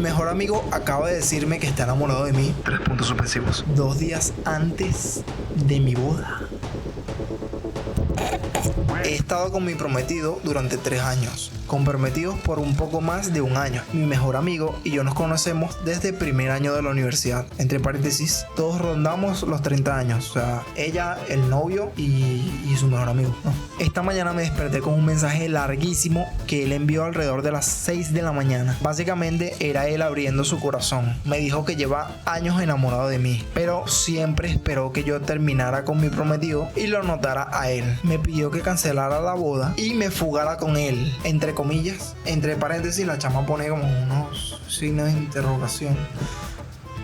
mejor amigo acaba de decirme que está enamorado de mí. 3 puntos suspensivos. 2 días antes de mi boda. He estado con mi prometido durante 3 años, comprometidos por un poco más de 1 año. Mi mejor amigo y yo nos conocemos desde el primer año de la universidad. Entre paréntesis, todos rondamos los 30 años. O sea, ella, el novio y su mejor amigo, ¿no? Esta mañana me desperté con un mensaje larguísimo que él envió alrededor de las 6 de la mañana. Básicamente era él abriendo su corazón. Me dijo que lleva años enamorado de mí, pero siempre esperó que yo terminara con mi prometido y lo notara a él. Me pidió que cancelara la boda y me fugara con él, entre comillas. Entre paréntesis, la chama pone como unos signos de interrogación.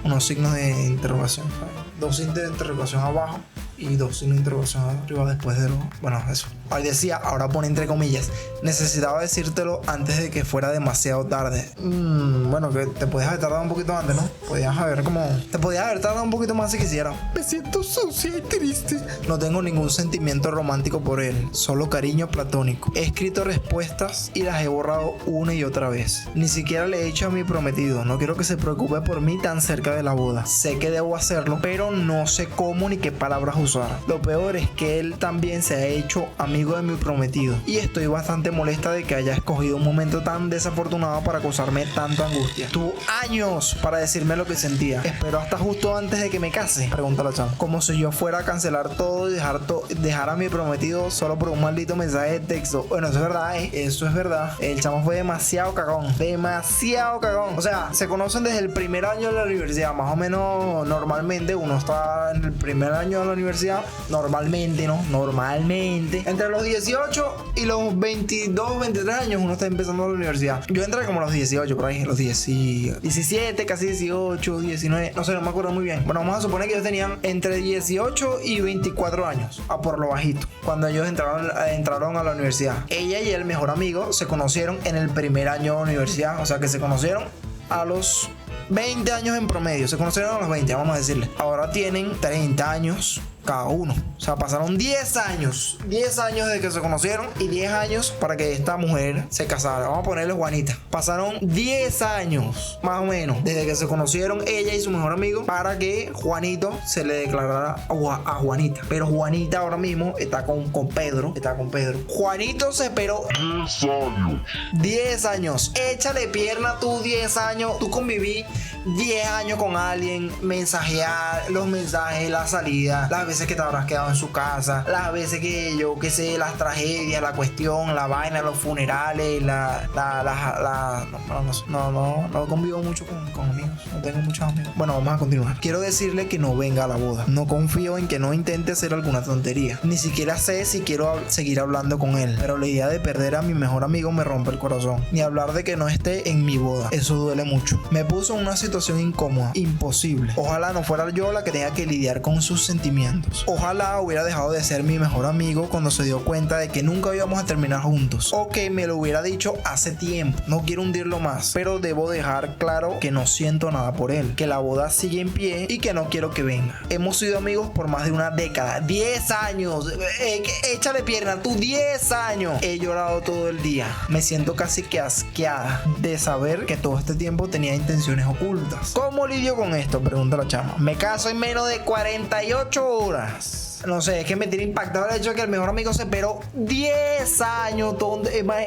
Unos signos de interrogación, ¿sabes? 2 signos de interrogación abajo y 2 signos de interrogación arriba después de lo... Bueno, eso. Ahí decía, ahora pone entre comillas, necesitaba decírtelo antes de que fuera demasiado tarde. Bueno, que te podías haber tardado un poquito antes, ¿no? Podías haber te podías haber tardado un poquito más si quisieras. Me siento sucia y triste. No tengo ningún sentimiento romántico por él, solo cariño platónico. He escrito respuestas y las he borrado una y otra vez. Ni siquiera le he dicho a mi prometido, no quiero que se preocupe por mí tan cerca de la boda. Sé que debo hacerlo, pero no sé cómo ni qué palabras usar. Lo peor es que él también se ha hecho amigo de mi prometido y estoy bastante molesta de que haya escogido un momento tan desafortunado para causarme tanta angustia. Tuvo años para decirme lo que sentía. Esperó hasta justo antes de que me case, pregunta la chama, como si yo fuera a cancelar todo y dejar a mi prometido solo por un maldito mensaje de texto. Bueno, eso es verdad, eso es verdad. El chamo fue demasiado cagón, o sea, se conocen desde el primer año de la universidad, más o menos. Normalmente uno está en el primer año de la universidad, normalmente entre los 18 y los 22, 23 años uno está empezando la universidad. Yo entré como a los 18, por ahí, los 17, casi 18, 19, no sé, no me acuerdo muy bien. Bueno, vamos a suponer que ellos tenían entre 18 y 24 años, a por lo bajito, cuando ellos entraron a la universidad. Ella y el mejor amigo se conocieron en el primer año de la universidad, o sea que se conocieron a los 20 años en promedio, se conocieron a los 20, vamos a decirle. Ahora tienen 30 años cada uno. O sea, pasaron 10 años desde que se conocieron y 10 años para que esta mujer se casara. Vamos a ponerle Juanita. Pasaron 10 años, más o menos, desde que se conocieron ella y su mejor amigo para que Juanito se le declarara a Juanita. Pero Juanita ahora mismo está con Pedro. Juanito se esperó 10 años. Échale pierna tú 10 años. Tú conviví 10 años con alguien, mensajear, los mensajes, la salida, las veces que te habrás quedado en su casa, las veces que yo qué sé, las tragedias, la cuestión, la vaina, los funerales, no convivo mucho con amigos, no tengo muchos amigos. Bueno, vamos a continuar. Quiero decirle que no venga a la boda. No confío en que no intente hacer alguna tontería. Ni siquiera sé si quiero seguir hablando con él, pero la idea de perder a mi mejor amigo me rompe el corazón. Ni hablar de que no esté en mi boda. Eso duele mucho. Me puso en una situación incómoda, imposible. Ojalá no fuera yo la que tenga que lidiar con sus sentimientos. Ojalá hubiera dejado de ser mi mejor amigo cuando se dio cuenta de que nunca íbamos a terminar juntos, o que me lo hubiera dicho hace tiempo. No quiero hundirlo más, pero debo dejar claro que no siento nada por él, que la boda sigue en pie y que no quiero que venga. Hemos sido amigos por más de una década, 10 años. Échale pierna, tú 10 años. He llorado todo el día. Me siento casi que asqueada de saber que todo este tiempo tenía intenciones ocultas. ¿Cómo lidio con esto?, pregunta la chama. Me caso en menos de 48 horas. No sé, es que me tiene impactado el hecho de que el mejor amigo se esperó 10 años.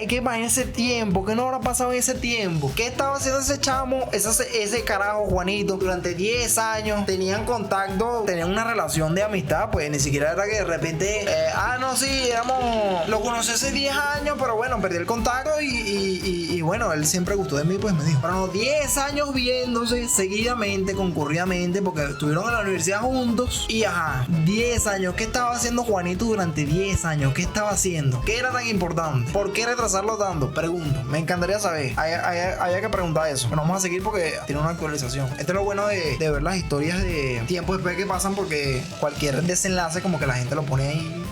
Que imagínese ese tiempo, ¿qué no habrá pasado en ese tiempo? ¿Qué estaba haciendo ese chamo, ese carajo Juanito durante 10 años? Tenían contacto, tenían una relación de amistad, pues ni siquiera era que de repente, lo conocí hace 10 años, pero bueno, perdí el contacto y bueno, él siempre gustó de mí, pues me dijo. Pero no, 10 años viéndose seguidamente, concurridamente, porque estuvieron en la universidad juntos y 10 años. ¿Qué estaba haciendo Juanito durante 10 años? ¿Qué estaba haciendo? ¿Qué era tan importante? ¿Por qué retrasarlo tanto? Pregunto. Me encantaría saber. Hay que preguntar eso. Pero vamos a seguir porque tiene una actualización. Esto es lo bueno de ver las historias de tiempo después que pasan, porque cualquier desenlace como que la gente lo pone ahí.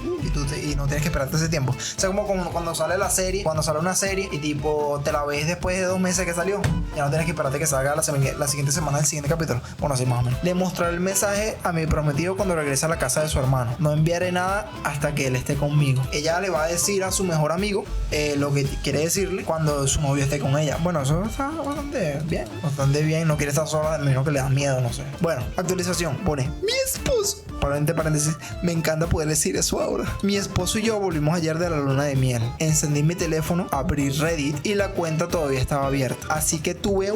y no tienes que esperarte ese tiempo. O sea, como cuando sale la serie, cuando sale una serie y tipo te la ves después de 2 meses que salió, ya no tienes que esperarte que salga la siguiente semana el siguiente capítulo. Bueno, así más o menos. Le mostraré el mensaje a mi prometido cuando regrese a la casa de su hermano. No enviaré nada hasta que él esté conmigo. Ella le va a decir a su mejor amigo lo que quiere decirle cuando su novio esté con ella. Bueno, eso está bastante bien. Bastante bien. No quiere estar sola, de menos que le da miedo, no sé. Bueno, actualización. Pone mi esposo. Entre paréntesis, me encanta poder decir eso ahora. Mi esposo y yo volvimos ayer de la luna de miel. Encendí mi teléfono, abrí Reddit y la cuenta todavía estaba abierta. Así que tuve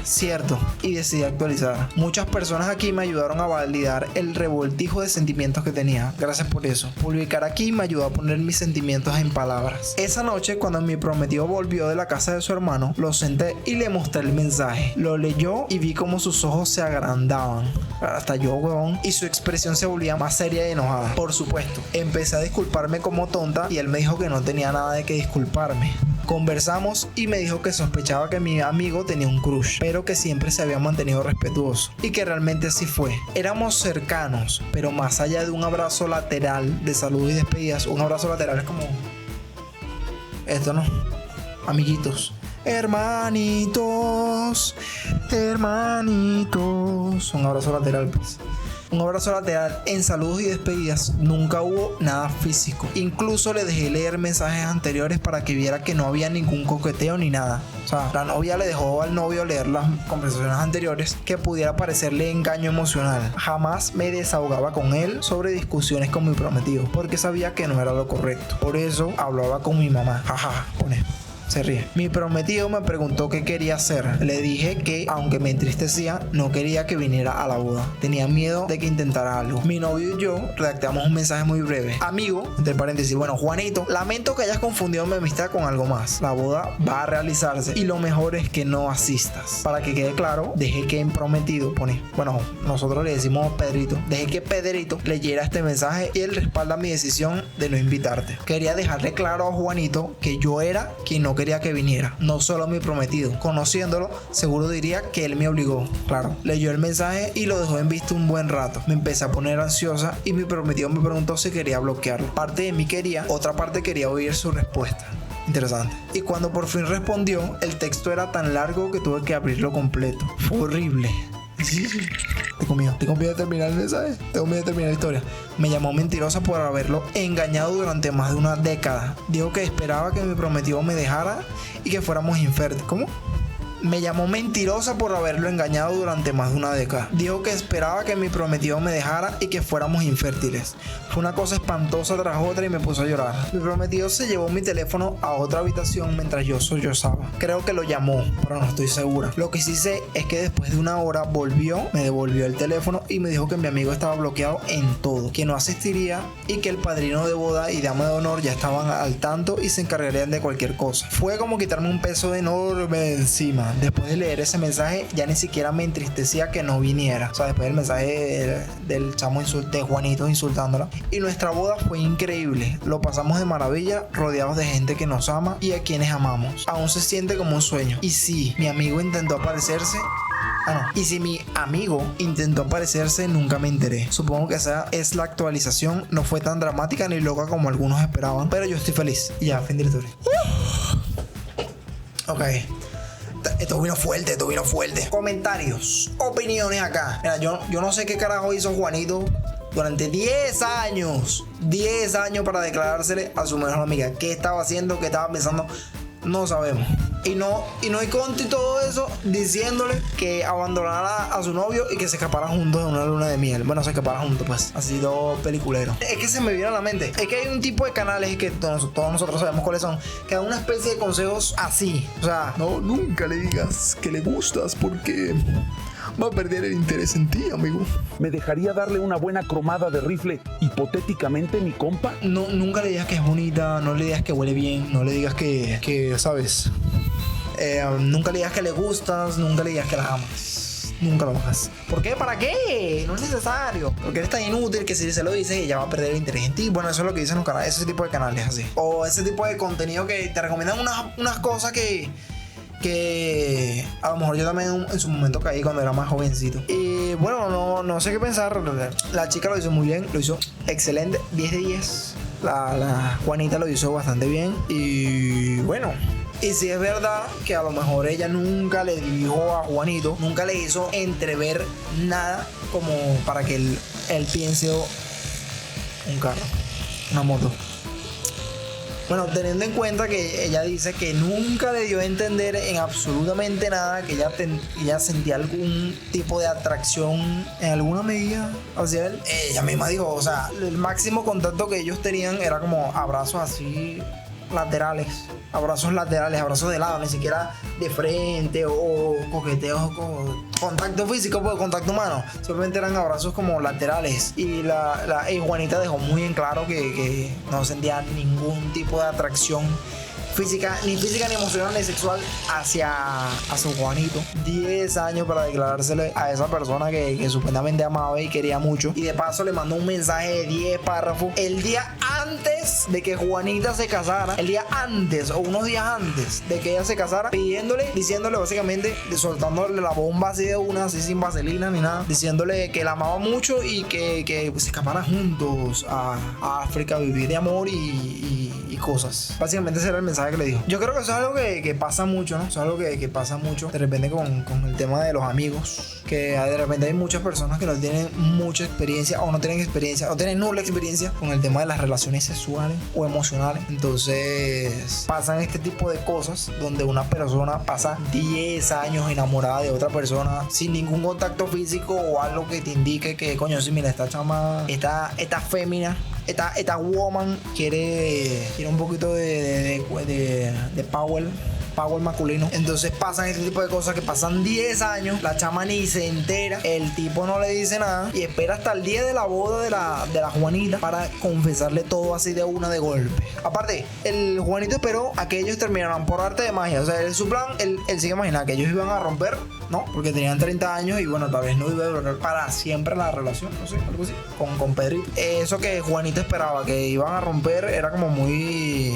cierto, y decidí actualizar. Muchas personas aquí me ayudaron a validar el revoltijo de sentimientos que tenía. Gracias por eso. Publicar aquí me ayudó a poner mis sentimientos en palabras. Esa noche, cuando mi prometido volvió de la casa de su hermano, lo senté y le mostré el mensaje. Lo leyó y vi cómo sus ojos se agrandaban. Hasta yo, huevón. Y su expresión se volvía más seria y enojada. Por supuesto, empecé a disculparme como tonta y él me dijo que no tenía nada de que disculparme. Conversamos y me dijo que sospechaba que mi amigo tenía un crush, pero que siempre se había mantenido respetuoso. Y que realmente así fue. Éramos cercanos, pero más allá de un abrazo lateral de salud y despedidas, un abrazo lateral es como... Esto no. Amiguitos. Hermanitos. Un abrazo lateral, pues. Un abrazo lateral en saludos y despedidas. Nunca hubo nada físico. Incluso le dejé leer mensajes anteriores para que viera que no había ningún coqueteo ni nada. O sea, la novia le dejó al novio leer las conversaciones anteriores que pudiera parecerle engaño emocional. Jamás me desahogaba con él sobre discusiones con mi prometido, porque sabía que no era lo correcto. Por eso hablaba con mi mamá. Jaja, pone. Se ríe. Mi prometido me preguntó qué quería hacer. Le dije que, aunque me entristecía, no quería que viniera a la boda. Tenía miedo de que intentara algo. Mi novio y yo redactamos un mensaje muy breve. Amigo, entre paréntesis, bueno, Juanito, lamento que hayas confundido mi amistad con algo más. La boda va a realizarse y lo mejor es que no asistas. Para que quede claro, dejé que mi prometido, bueno, nosotros le decimos Pedrito, dejé que Pedrito leyera este mensaje y él respalda mi decisión de no invitarte. Quería dejarle claro a Juanito que yo era quien no quería que viniera, no solo mi prometido. Conociéndolo, seguro diría que él me obligó. Claro, leyó el mensaje y lo dejó en visto un buen rato. Me empecé a poner ansiosa y mi prometido me preguntó si quería bloquearlo. Parte de mí quería, otra parte quería oír su respuesta. Interesante. Y cuando por fin respondió, el texto era tan largo que tuve que abrirlo completo. Fue horrible. Sí. Tengo miedo de terminar el mensaje. Tengo miedo de terminar la historia. Me llamó mentirosa por haberlo engañado durante más de una década. Dijo que esperaba que mi prometido me dejara y que fuéramos infértiles. ¿Cómo? Me llamó mentirosa por haberlo engañado durante más de una década. Dijo que esperaba que mi prometido me dejara y que fuéramos infértiles. Fue una cosa espantosa tras otra y me puso a llorar. Mi prometido se llevó mi teléfono a otra habitación mientras yo sollozaba. Creo que lo llamó, pero no estoy segura. Lo que sí sé es que después de una hora volvió, me devolvió el teléfono y me dijo que mi amigo estaba bloqueado en todo, que no asistiría y que el padrino de boda y dama de honor ya estaban al tanto y se encargarían de cualquier cosa. Fue como quitarme un peso enorme de encima. Después de leer ese mensaje ya ni siquiera me entristecía que no viniera. O sea, después del mensaje del chamo de Juanito insultándola. Y nuestra boda fue increíble. Lo pasamos de maravilla, rodeados de gente que nos ama y a quienes amamos. Aún se siente como un sueño. Y sí, mi amigo intentó aparecerse. Y si mi amigo intentó aparecerse, nunca me enteré. Supongo que esa es la actualización. No fue tan dramática ni loca como algunos esperaban, pero yo estoy feliz. Y ya, fin de la historia. Ok. Esto vino fuerte. Comentarios, opiniones acá. Mira, yo no sé qué carajo hizo Juanito durante 10 años. 10 años para declarársele a su mejor amiga. ¿Qué estaba haciendo? ¿Qué estaba pensando? No sabemos. Y no hay conto y todo eso diciéndole que abandonara a su novio y que se escaparan juntos en una luna de miel. Bueno, se escaparan juntos, pues. Ha sido peliculero. Es que se me vino a la mente. Es que hay un tipo de canales que todos nosotros sabemos cuáles son, que dan una especie de consejos así. O sea, no, nunca le digas que le gustas porque va a perder el interés en ti, amigo. ¿Me dejaría darle una buena cromada de rifle hipotéticamente, mi compa? No, nunca le digas que es bonita, no le digas que huele bien, no le digas que ¿sabes? Nunca le digas que le gustas, nunca le digas que la amas. Nunca lo hagas. ¿Por qué? ¿Para qué? No es necesario. Porque eres tan inútil que si se lo dices ella va a perder el interés en ti. Bueno, eso es lo que dicen los canales, ese tipo de canales así. O ese tipo de contenido que te recomiendan unas cosas que a lo mejor yo también en su momento caí cuando era más jovencito. Y bueno, no sé qué pensar. La chica lo hizo muy bien, lo hizo excelente, 10 de 10. La Juanita lo hizo bastante bien. Y bueno, y si es verdad que a lo mejor ella nunca le dijo a Juanito, nunca le hizo entrever nada como para que él piense un carro, una moto. Bueno, teniendo en cuenta que ella dice que nunca le dio a entender en absolutamente nada que ella sentía algún tipo de atracción en alguna medida hacia él. Ella misma dijo, o sea, el máximo contacto que ellos tenían era como abrazos así laterales, abrazos de lado, ni siquiera de frente o coqueteos con contacto físico, pues contacto humano, simplemente eran abrazos como laterales. Y y Juanita dejó muy en claro que no sentía ningún tipo de atracción física ni emocional ni sexual hacia su Juanito. 10 años para declarársele a esa persona que supuestamente amaba y quería mucho, y de paso le mandó un mensaje de 10 párrafos el día antes de que Juanita se casara, el día antes o unos días antes de que ella se casara, diciéndole básicamente, soltándole la bomba así de una, así sin vaselina ni nada, diciéndole que la amaba mucho y que se escaparan juntos a África a vivir de amor y cosas. Básicamente ese era el mensaje que le dijo. Yo creo que eso es algo que pasa mucho, ¿no? Eso es algo que pasa mucho de repente con el tema de los amigos, que de repente hay muchas personas que no tienen mucha experiencia o no tienen experiencia o tienen nula experiencia con el tema de las relaciones sexuales o emocionales. Entonces pasan este tipo de cosas donde una persona pasa 10 años enamorada de otra persona sin ningún contacto físico o algo que te indique que, coño, sí, mira, esta chama, esta fémina, esta woman quiere un poquito de power masculino. Entonces pasan este tipo de cosas que pasan 10 años, la chama ni se entera, el tipo no le dice nada y espera hasta el día de la boda de la Juanita para confesarle todo así de una de golpe. Aparte, el Juanito esperó a que ellos terminaran por arte de magia. O sea, su plan, él se imagina que ellos iban a romper, ¿no? Porque tenían 30 años y bueno, tal vez no iba a durar para siempre la relación, no sé, algo así, con Pedrito. Eso que Juanito esperaba, que iban a romper, era como muy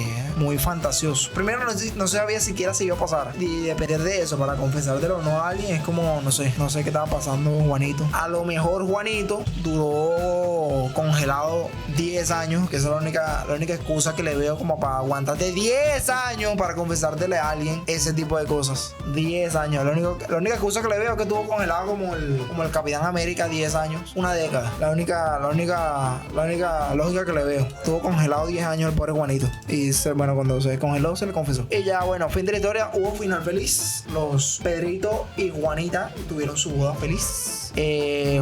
fantasioso. Primero no sabía siquiera si iba a pasar, y depender de eso para confesártelo o no a alguien es como, no sé qué estaba pasando con Juanito. A lo mejor Juanito duró congelado 10 años, que esa es la única excusa que le veo como para aguantarte 10 años para confesártele a alguien ese tipo de cosas. 10 años, la única excusa que le veo es que estuvo congelado como el Capitán América 10 años, una década. La única lógica que le veo. Estuvo congelado 10 años el pobre Juanito, y bueno, cuando se congeló se le confesó. Y ya, bueno, fin de la historia, hubo final feliz. Los Pedrito y Juanita tuvieron su boda feliz.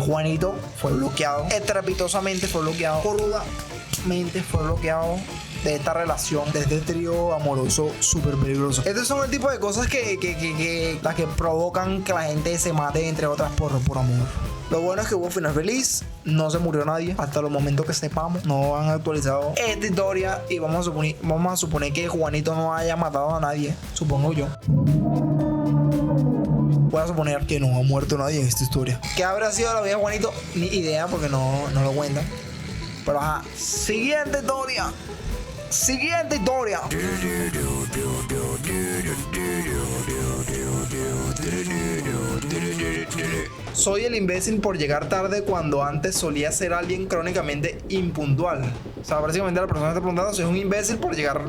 Juanito fue bloqueado, estrepitosamente fue bloqueado, corrudamente fue bloqueado de esta relación, de este trío amoroso súper peligroso. Estos son el tipo de cosas que las que provocan que la gente se mate, entre otras, por amor. Lo bueno es que hubo final feliz, no se murió nadie, hasta los momentos que sepamos. No han actualizado esta historia y vamos a suponer que Juanito no haya matado a nadie, supongo yo. Voy a suponer que no ha muerto nadie en esta historia. ¿Qué habrá sido la vida de Juanito? Ni idea, porque no lo cuentan. Pero ajá, siguiente historia. Soy el imbécil por llegar tarde cuando antes solía ser alguien crónicamente impuntual. O sea, básicamente la persona está preguntando si es un imbécil por llegar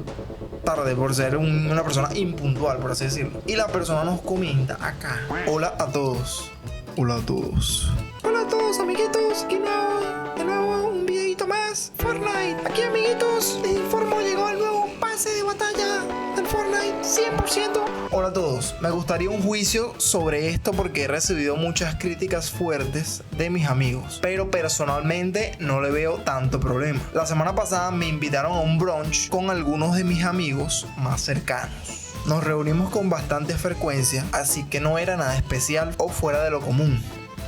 tarde, por ser una persona impuntual, por así decirlo. Y la persona nos comenta acá: hola a todos. Hola a todos. Hola a todos, amiguitos. De nuevo un videito más. Fortnite. Aquí, amiguitos, les informo, llegó el nuevo pase de batalla del Fortnite 100%. Hola a todos. Me gustaría un juicio sobre esto porque he recibido muchas críticas fuertes de mis amigos, pero personalmente no le veo tanto problema. La semana pasada me invitaron a un brunch con algunos de mis amigos más cercanos. Nos reunimos con bastante frecuencia, así que no era nada especial o fuera de lo común.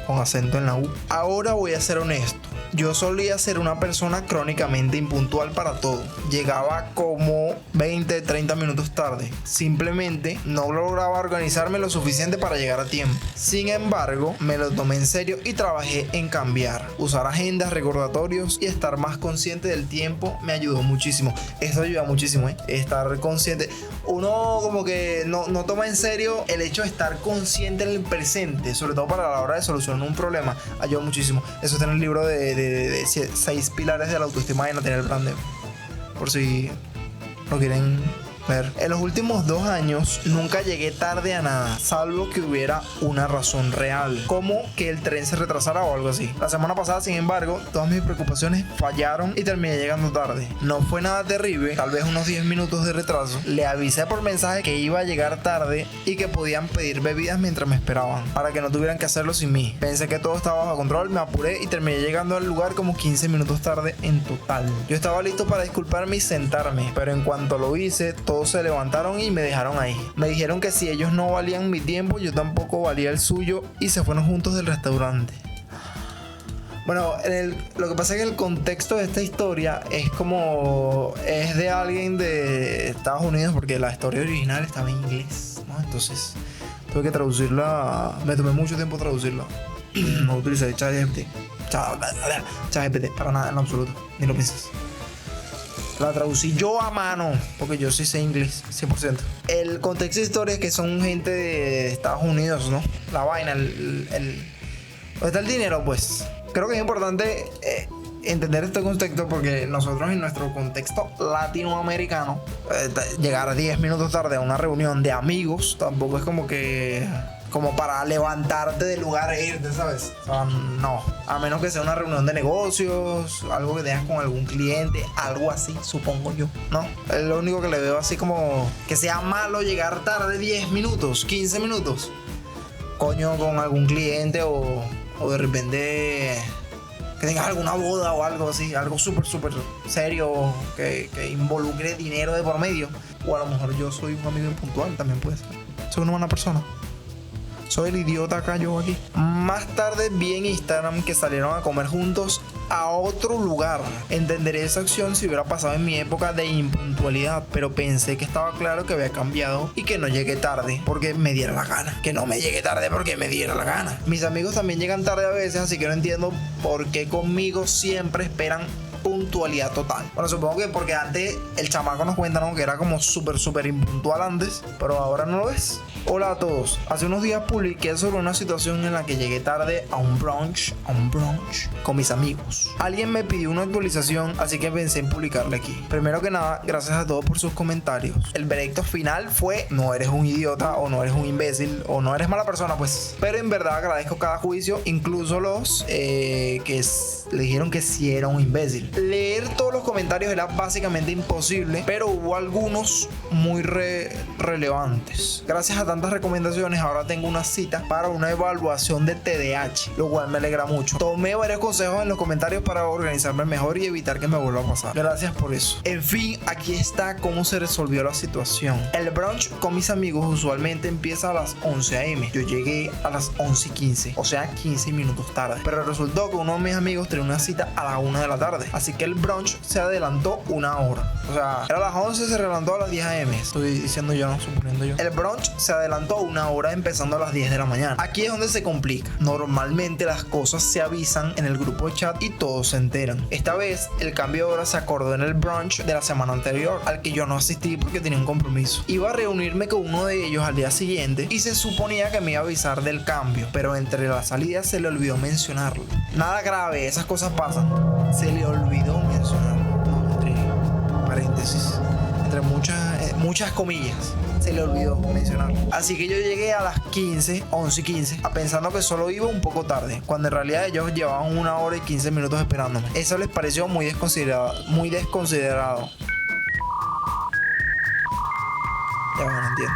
Con acento en la U. Ahora voy a ser honesto. Yo solía ser una persona crónicamente impuntual para todo. Llegaba como 20-30 minutos tarde. Simplemente no lograba organizarme lo suficiente para llegar a tiempo. Sin embargo, me lo tomé en serio y trabajé en cambiar. Usar agendas, recordatorios y estar más consciente del tiempo me ayudó muchísimo. Eso ayuda muchísimo, estar consciente. Uno como que no toma en serio el hecho de estar consciente en el presente, sobre todo para la hora de solucionar un problema. Ayuda muchísimo. Eso está en el libro de 6 pilares de la autoestima y no tener el plan por si lo quieren ver. En los últimos 2 años nunca llegué tarde a nada, salvo que hubiera una razón real, como que el tren se retrasara o algo así. La semana pasada, sin embargo, todas mis preocupaciones fallaron y terminé llegando tarde. No fue nada terrible, tal vez unos 10 minutos de retraso. Le avisé por mensaje que iba a llegar tarde y que podían pedir bebidas mientras me esperaban, para que no tuvieran que hacerlo sin mí. Pensé que todo estaba bajo control, me apuré y terminé llegando al lugar como 15 minutos tarde en total. Yo estaba listo para disculparme y sentarme, pero en cuanto lo hice, todos se levantaron y me dejaron ahí. Me dijeron que si ellos no valían mi tiempo, yo tampoco valía el suyo y se fueron juntos del restaurante. Bueno, lo que pasa es que el contexto de esta historia es de alguien de Estados Unidos, porque la historia original estaba en inglés, ¿no? Entonces tuve que traducirla, me tomé mucho tiempo traducirla. No utilicé ChatGPT para nada en absoluto, ni lo pienses. La traducí yo a mano, porque yo sí sé inglés, 100%. El contexto de historia es que son gente de Estados Unidos, ¿no? La vaina, ¿dónde está el dinero? Pues creo que es importante entender este contexto, porque nosotros en nuestro contexto latinoamericano, llegar 10 minutos tarde a una reunión de amigos tampoco es como para levantarte del lugar e irte, ¿sabes? O sea, no. A menos que sea una reunión de negocios, algo que tengas con algún cliente, algo así, supongo yo, ¿no? Es lo único que le veo así como que sea malo llegar tarde 10 minutos, 15 minutos. Coño, con algún cliente o de repente que tengas alguna boda o algo así, algo súper serio que involucre dinero de por medio. O a lo mejor yo soy un amigo impuntual, también puede ser. Soy una buena persona. Soy el idiota acá, yo aquí. Más tarde vi en Instagram que salieron a comer juntos a otro lugar. Entenderé esa acción si hubiera pasado en mi época de impuntualidad, pero pensé que estaba claro que había cambiado y que no llegué tarde porque me diera la gana. Que no me llegué tarde porque me diera la gana. Mis amigos también llegan tarde a veces, así que no entiendo por qué conmigo siempre esperan puntualidad total. Bueno, supongo que porque antes el chamaco nos cuenta, ¿no?, que era como súper impuntual antes, pero ahora no lo es. Hola a todos. Hace unos días publiqué sobre una situación en la que llegué tarde a un brunch con mis amigos. Alguien me pidió una actualización, así que pensé en publicarla aquí. Primero que nada, gracias a todos por sus comentarios. El veredicto final fue: no eres un idiota, o no eres un imbécil, o no eres mala persona, pues. Pero en verdad agradezco cada juicio, incluso los que le dijeron que sí era un imbécil. Leer todos los comentarios era básicamente imposible, pero hubo algunos muy relevantes. Gracias a tantas recomendaciones, ahora tengo una cita para una evaluación de TDAH, lo cual me alegra mucho. Tomé varios consejos en los comentarios para organizarme mejor y evitar que me vuelva a pasar. Gracias por eso. En fin, aquí está cómo se resolvió la situación. El brunch con mis amigos usualmente empieza a las 11 a.m. Yo llegué a las 11:15, o sea 15 minutos tarde, pero resultó que uno de mis amigos tenía una cita a las 1 de la tarde, así que el brunch se adelantó 1 hora. O sea, era a las 11, se adelantó a las 10 a.m. Estoy diciendo yo, no, suponiendo yo. El brunch se adelantó 1 hora, empezando a las 10 de la mañana. Aquí es donde se complica. Normalmente las cosas se avisan en el grupo de chat y todos se enteran. Esta vez el cambio de hora se acordó en el brunch de la semana anterior, al que yo no asistí porque tenía un compromiso. Iba a reunirme con uno de ellos al día siguiente y se suponía que me iba a avisar del cambio, pero entre las salidas se le olvidó mencionarlo. Nada grave, esas cosas pasan. Se le olvidó mencionarlo, no, entre paréntesis, entre muchas comillas, se le olvidó mencionarlo. Así que yo llegué a las 11:15, pensando que solo iba un poco tarde, cuando en realidad ellos llevaban 1 hora y 15 minutos esperándome. Eso les pareció muy desconsiderado. Ya bueno, entiendo.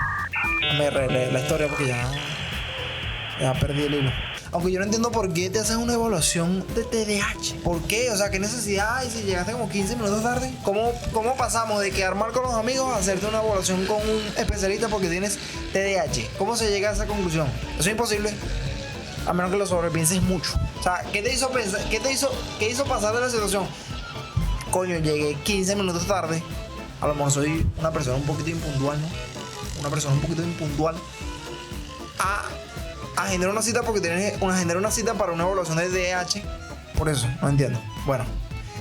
No me releé la historia porque ya perdí el hilo. Aunque yo no entiendo por qué te haces una evaluación de TDAH. ¿Por qué? O sea, ¿qué necesidad hay si llegaste como 15 minutos tarde? ¿Cómo pasamos de quedar mal con los amigos a hacerte una evaluación con un especialista porque tienes TDAH? ¿Cómo se llega a esa conclusión? Eso es imposible, a menos que lo sobrepienses mucho. O sea, ¿qué te hizo pensar? ¿Qué hizo pasar de la situación? Coño, llegué 15 minutos tarde. A lo mejor soy una persona un poquito impuntual, ¿no? Una persona un poquito impuntual. Agendar una cita porque tienes una cita para una evaluación de TDAH. Por eso, no entiendo. Bueno,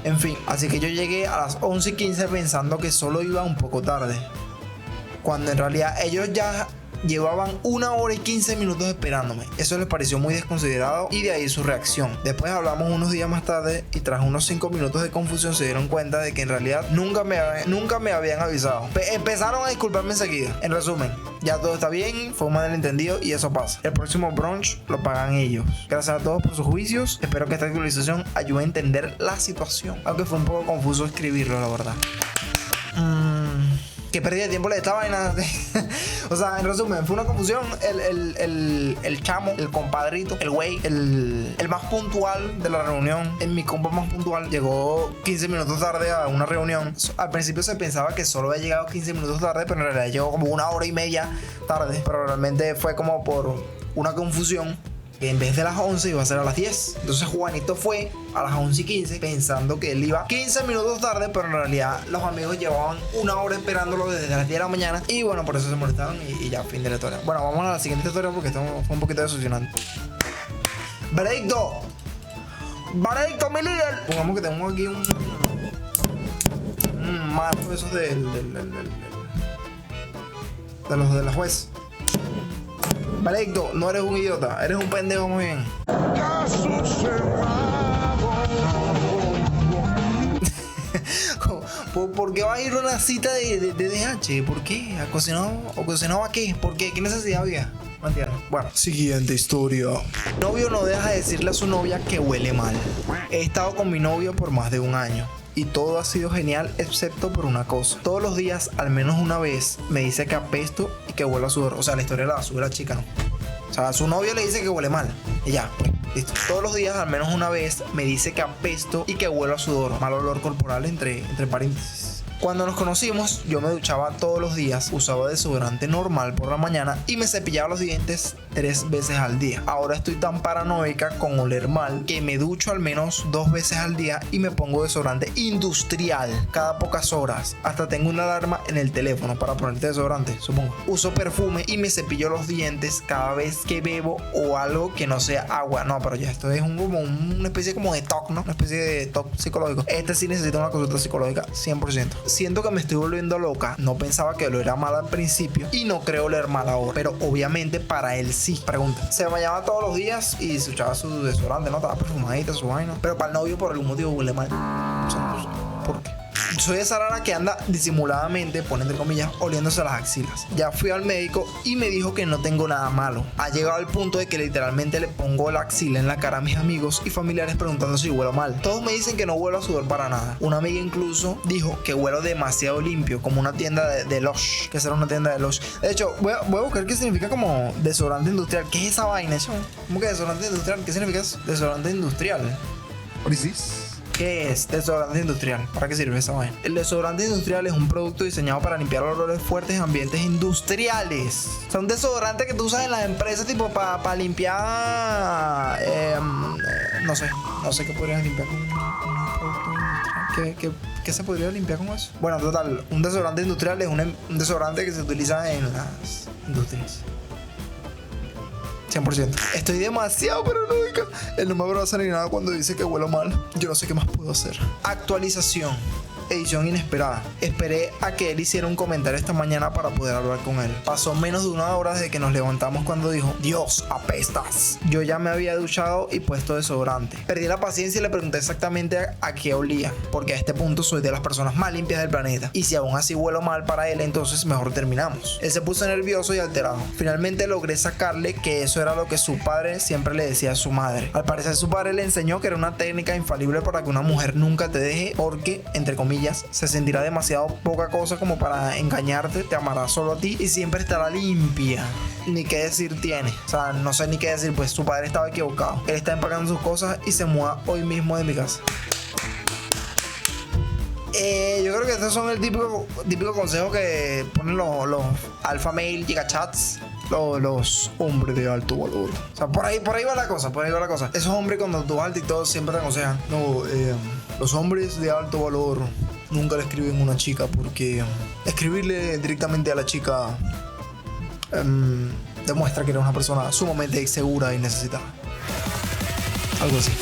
en fin, así que yo llegué a las 11:15 pensando que solo iba un poco tarde, cuando en realidad ellos ya llevaban 1 hora y 15 minutos esperándome. Eso les pareció muy desconsiderado y de ahí su reacción. Después hablamos unos días más tarde y tras unos 5 minutos de confusión se dieron cuenta de que en realidad nunca me habían avisado. Empezaron a disculparme enseguida. En resumen, ya todo está bien, fue un malentendido y eso pasa. El próximo brunch lo pagan ellos. Gracias a todos por sus juicios. Espero que esta actualización ayude a entender la situación. Aunque fue un poco confuso escribirlo, la verdad. Que perdí el tiempo de esta vaina. O sea, en resumen, fue una confusión. El chamo, el compadrito, el güey, el más puntual de la reunión, mi compa más puntual, llegó 15 minutos tarde a una reunión. Al principio se pensaba que solo había llegado 15 minutos tarde, pero en realidad llegó como 1 hora y media tarde. Pero realmente fue como por una confusión. Que en vez de las 11 iba a ser a las 10. Entonces Juanito fue a las 11:15 pensando que él iba 15 minutos tarde, pero en realidad los amigos llevaban 1 hora esperándolo desde las 10 de la mañana. Y bueno, por eso se molestaron y ya, fin de la historia. Bueno, vamos a la siguiente historia porque esto fue un poquito decepcionante. Veredicto, mi líder. Pongamos que tenemos aquí un marco de esos de los de la juez. Veredicto, no eres un idiota, eres un pendejo muy bien. ¿Por qué vas a ir a una cita de DH? ¿Por qué? ¿Ocasionado a qué? ¿Por qué? ¿Qué necesidad había? No entiendo. Bueno, Siguiente historia. mi novio no deja de decirle a su novia que huele mal. He estado con mi novio por más de 1 año. Y todo ha sido genial excepto por una cosa. Todos los días, al menos una vez, me dice que apesto y que huelo a sudor. O sea, la historia la sube la chica, ¿no? O sea, a su novio le dice que huele mal. Y ya, pues, listo. Todos los días, al menos una vez, me dice que apesto y que huelo a sudor. Mal olor corporal entre paréntesis. Cuando nos conocimos, yo me duchaba todos los días, usaba desodorante normal por la mañana y me cepillaba los dientes 3 veces al día. Ahora estoy tan paranoica con oler mal que me ducho al menos 2 veces al día y me pongo desodorante industrial cada pocas horas. Hasta tengo una alarma en el teléfono para ponerte desodorante, supongo. Uso perfume y me cepillo los dientes cada vez que bebo o algo que no sea agua. No, pero ya esto es una especie como de TOC, ¿no? Una especie de TOC psicológico. Este sí necesita una consulta psicológica 100%. Siento que me estoy volviendo loca. No pensaba que olera mal al principio y no creo oler mal ahora. Pero obviamente para él sí. Pregunta. Se bañaba todos los días y se echaba su desodorante, ¿no? Estaba perfumadita, su vaina. Pero para el novio por algún motivo huele mal. O sea, ¿por qué? Soy esa rara que anda disimuladamente, pone entre comillas, oliéndose las axilas. Ya fui al médico y me dijo que no tengo nada malo. Ha llegado al punto de que literalmente le pongo la axila en la cara a mis amigos y familiares preguntando si huelo mal. Todos me dicen que no huelo a sudor para nada. Una amiga incluso dijo que huelo demasiado limpio, como una tienda de Lush. Que será una tienda de Lush. De hecho, voy a buscar qué significa como desodorante industrial. ¿Qué es esa vaina? ¿Cómo que desodorante industrial? ¿Qué significa eso? Desodorante industrial. What is this? ¿Qué es desodorante industrial? ¿Para qué sirve esa vaina? El desodorante industrial es un producto diseñado para limpiar olores fuertes en ambientes industriales. O sea, un desodorante que tú usas en las empresas tipo para limpiar... no sé qué podrías limpiar con un producto industrial. ¿Qué se podría limpiar con eso? Bueno, total, un desodorante industrial es un desodorante que se utiliza en las industrias. 100%. Estoy demasiado paranoica. Él no me abraza ni nada cuando dice que huelo mal. Yo no sé qué más puedo hacer. Actualización. Edición inesperada. Esperé a que él hiciera un comentario esta mañana para poder hablar con él. Pasó menos de 1 hora desde que nos levantamos cuando dijo: Dios, apestas. Yo ya me había duchado y puesto desodorante. Perdí la paciencia y le pregunté exactamente a qué olía, porque a este punto soy de las personas más limpias del planeta. Y si aún así huelo mal para él, entonces mejor terminamos. Él se puso nervioso y alterado. Finalmente logré sacarle que eso era lo que su padre siempre le decía a su madre. Al parecer su padre le enseñó que era una técnica infalible para que una mujer nunca te deje, porque, entre comillas, se sentirá demasiado poca cosa como para engañarte, te amará solo a ti y siempre estará limpia. Ni qué decir tiene. O sea, no sé ni qué decir, pues su padre estaba equivocado. Él está empacando sus cosas y se muda hoy mismo de mi casa. Yo creo que estos son el típico consejo que ponen los alpha male gigachats. Los hombres de alto valor. O sea, por ahí va la cosa, Esos hombres cuando tú vas al TikTok siempre te aconsejan: no, los hombres de alto valor nunca le escriben a una chica, porque escribirle directamente a la chica demuestra que eres una persona sumamente insegura y necesitada. Algo así.